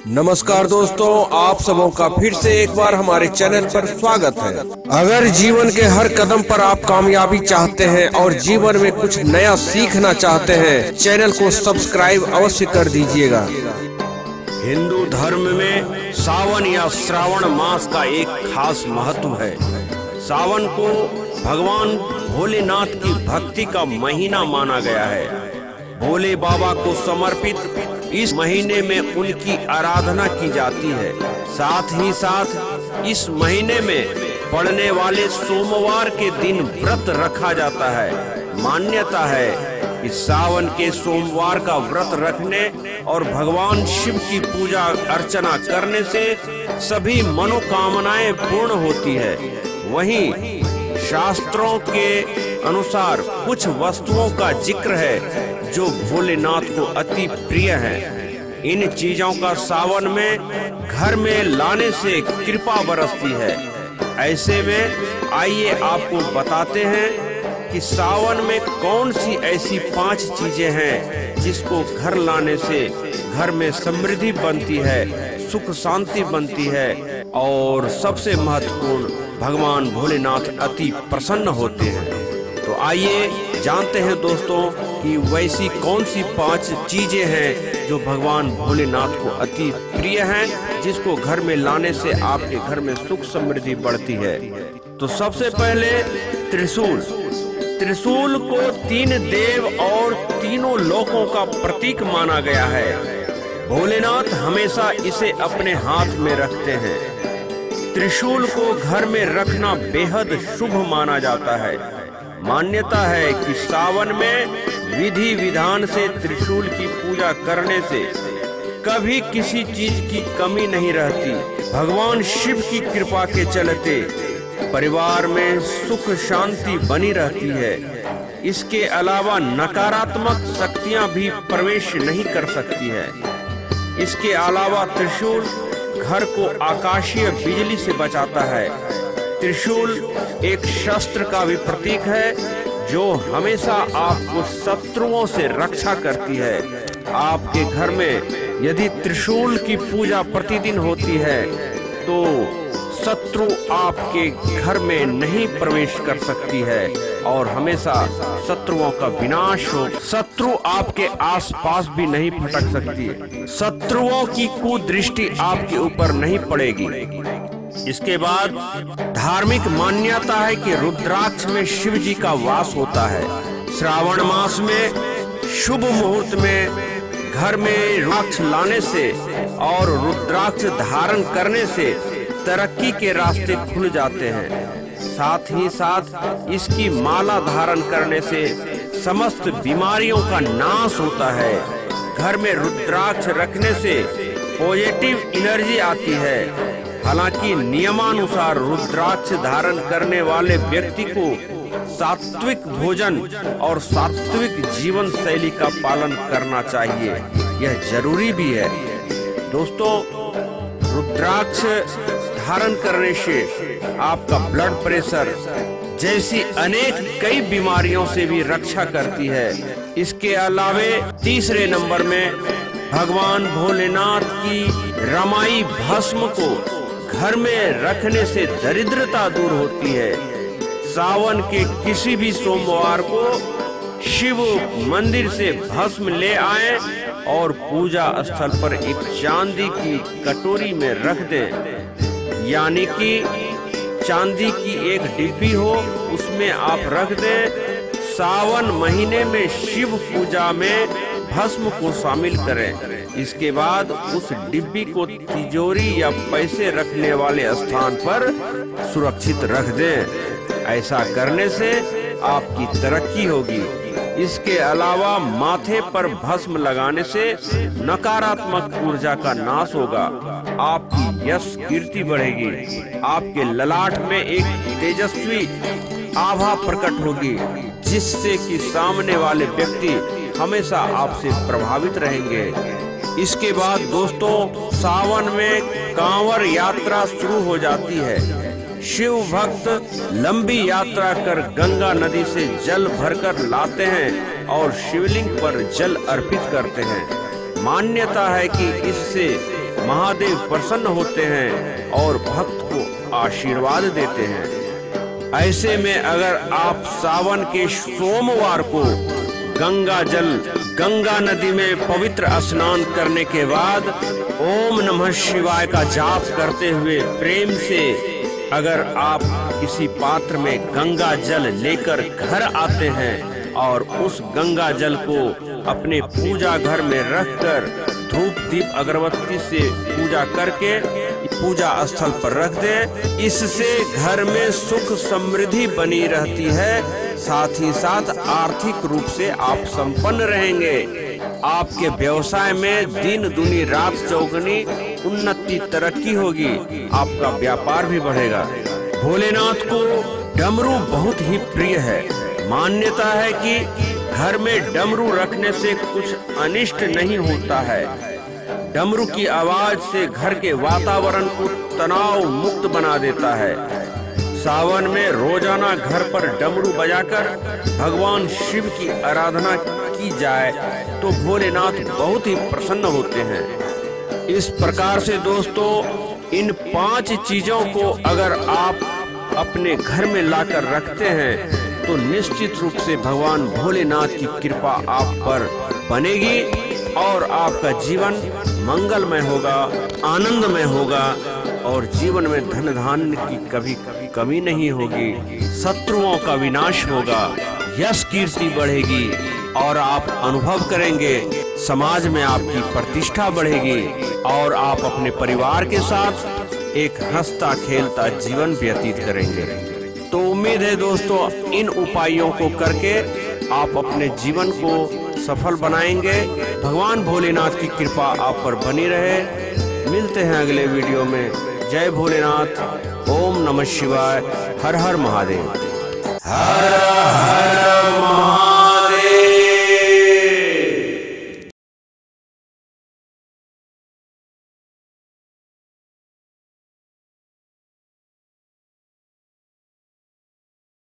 नमस्कार दोस्तों, आप सबों का फिर से एक बार हमारे चैनल पर स्वागत है। अगर जीवन के हर कदम पर आप कामयाबी चाहते हैं और जीवन में कुछ नया सीखना चाहते हैं, चैनल को सब्सक्राइब अवश्य कर दीजिएगा। हिंदू धर्म में सावन या श्रावण मास का एक खास महत्व है। सावन को भगवान भोलेनाथ की भक्ति का महीना माना गया है। भोले बाबा को समर्पित इस महीने में उनकी आराधना की जाती है। साथ ही साथ इस महीने में पड़ने वाले सोमवार के दिन व्रत रखा जाता है। मान्यता है कि सावन के सोमवार का व्रत रखने और भगवान शिव की पूजा अर्चना करने से सभी मनोकामनाएं पूर्ण होती है। वहीं शास्त्रों के अनुसार कुछ वस्तुओं का जिक्र है जो भोलेनाथ को अति प्रिय है। इन चीजों का सावन में घर में लाने से कृपा बरसती है। ऐसे में आइए आपको बताते हैं कि सावन में कौन सी ऐसी 5 चीजें हैं जिसको घर लाने से घर में समृद्धि बनती है, सुख शांति बनती है और सबसे महत्वपूर्ण भगवान भोलेनाथ अति प्रसन्न होते हैं। तो आइए जानते हैं दोस्तों कि वैसी कौन सी 5 चीजें हैं जो भगवान भोलेनाथ को अति प्रिय हैं, जिसको घर में लाने से आपके घर में सुख समृद्धि बढ़ती है। तो सबसे पहले त्रिशूल। त्रिशूल को 3 देव और तीनों लोकों का प्रतीक माना गया है। भोलेनाथ हमेशा इसे अपने हाथ में रखते हैं। त्रिशूल को घर में रखना बेहद शुभ माना जाता है। मान्यता है कि सावन में विधि विधान से त्रिशूल की पूजा करने से कभी किसी चीज की कमी नहीं रहती। भगवान शिव की कृपा के चलते परिवार में सुख शांति बनी रहती है। इसके अलावा नकारात्मक शक्तियां भी प्रवेश नहीं कर सकती है। इसके अलावा त्रिशूल घर को आकाशीय बिजली से बचाता है। त्रिशूल एक शस्त्र का भी प्रतीक है जो हमेशा आपको शत्रुओं से रक्षा करती है। आपके घर में यदि त्रिशूल की पूजा प्रतिदिन होती है तो शत्रु आपके घर में नहीं प्रवेश कर सकती है और हमेशा शत्रुओं का विनाश हो। शत्रु आपके आसपास भी नहीं फटक सकती। शत्रुओं की कुदृष्टि आपके ऊपर नहीं पड़ेगी। इसके बाद धार्मिक मान्यता है कि रुद्राक्ष में शिव जी का वास होता है। श्रावण मास में शुभ मुहूर्त में घर में रुद्राक्ष लाने से और रुद्राक्ष धारण करने से तरक्की के रास्ते खुल जाते हैं। साथ ही साथ इसकी माला धारण करने से समस्त बीमारियों का नाश होता है। घर में रुद्राक्ष रखने से पॉजिटिव एनर्जी आती है। हालांकि नियमानुसार रुद्राक्ष धारण करने वाले व्यक्ति को सात्विक भोजन और सात्विक जीवन शैली का पालन करना चाहिए, यह जरूरी भी है। दोस्तों, रुद्राक्ष धारण करने से आपका ब्लड प्रेशर जैसी अनेक कई बीमारियों से भी रक्षा करती है। इसके अलावे तीसरे नंबर में भगवान भोलेनाथ की रमाई भस्म को घर में रखने से दरिद्रता दूर होती है। सावन के किसी भी सोमवार को शिव मंदिर से भस्म ले आएं और पूजा स्थल पर एक चांदी की कटोरी में रख दें। यानी कि चांदी की एक डिब्बी हो, उसमें आप रख दें। सावन महीने में शिव पूजा में भस्म को शामिल करें। इसके बाद उस डिब्बी को तिजोरी या पैसे रखने वाले स्थान पर सुरक्षित रख दें। ऐसा करने से आपकी तरक्की होगी। इसके अलावा माथे पर भस्म लगाने से नकारात्मक ऊर्जा का नाश होगा। आपकी यश कीर्ति बढ़ेगी। आपके ललाट में एक तेजस्वी आभा प्रकट होगी, जिससे कि सामने वाले व्यक्ति हमेशा आपसे प्रभावित रहेंगे। इसके बाद दोस्तों, सावन में कांवर यात्रा शुरू हो जाती है। शिव भक्त लंबी यात्रा कर गंगा नदी से जल भरकर लाते हैं और शिवलिंग पर जल अर्पित करते हैं। मान्यता है कि इससे महादेव प्रसन्न होते हैं और भक्त को आशीर्वाद देते हैं। ऐसे में अगर आप सावन के सोमवार को गंगा नदी में पवित्र स्नान करने के बाद ओम नमः शिवाय का जाप करते हुए प्रेम से अगर आप किसी पात्र में गंगा जल लेकर घर आते हैं और उस गंगा जल को अपने पूजा घर में रखकर धूप दीप अगरबत्ती से पूजा करके पूजा स्थल पर रख दे, इससे घर में सुख समृद्धि बनी रहती है। साथ ही साथ आर्थिक रूप से आप संपन्न रहेंगे। आपके व्यवसाय में दिन दुनी रात चौगुनी उन्नति तरक्की होगी, आपका व्यापार भी बढ़ेगा। भोलेनाथ को डमरू बहुत ही प्रिय है। मान्यता है कि घर में डमरू रखने से कुछ अनिष्ट नहीं होता है। डमरू की आवाज से घर के वातावरण को तनाव मुक्त बना देता है। सावन में रोजाना घर पर डमरू बजाकर भगवान शिव की आराधना की जाए तो भोलेनाथ बहुत ही प्रसन्न होते हैं। इस प्रकार से दोस्तों, इन 5 चीजों को अगर आप अपने घर में लाकर रखते हैं तो निश्चित रूप से भगवान भोलेनाथ की कृपा आप पर बनेगी और आपका जीवन मंगलमय होगा, आनंदमय होगा और जीवन में धन धान्य की कभी कमी नहीं होगी। शत्रुओं का विनाश होगा, यश कीर्ति बढ़ेगी और आप अनुभव करेंगे समाज में आपकी प्रतिष्ठा बढ़ेगी और आप अपने परिवार के साथ एक हंसता खेलता जीवन व्यतीत करेंगे। तो उम्मीद है दोस्तों, इन उपायों को करके आप अपने जीवन को सफल बनाएंगे। भगवान भोलेनाथ की कृपा आप पर बनी रहे। मिलते हैं अगले वीडियो में। जय भोलेनाथ, ओम नमः शिवाय, हर हर महादेव। हर हर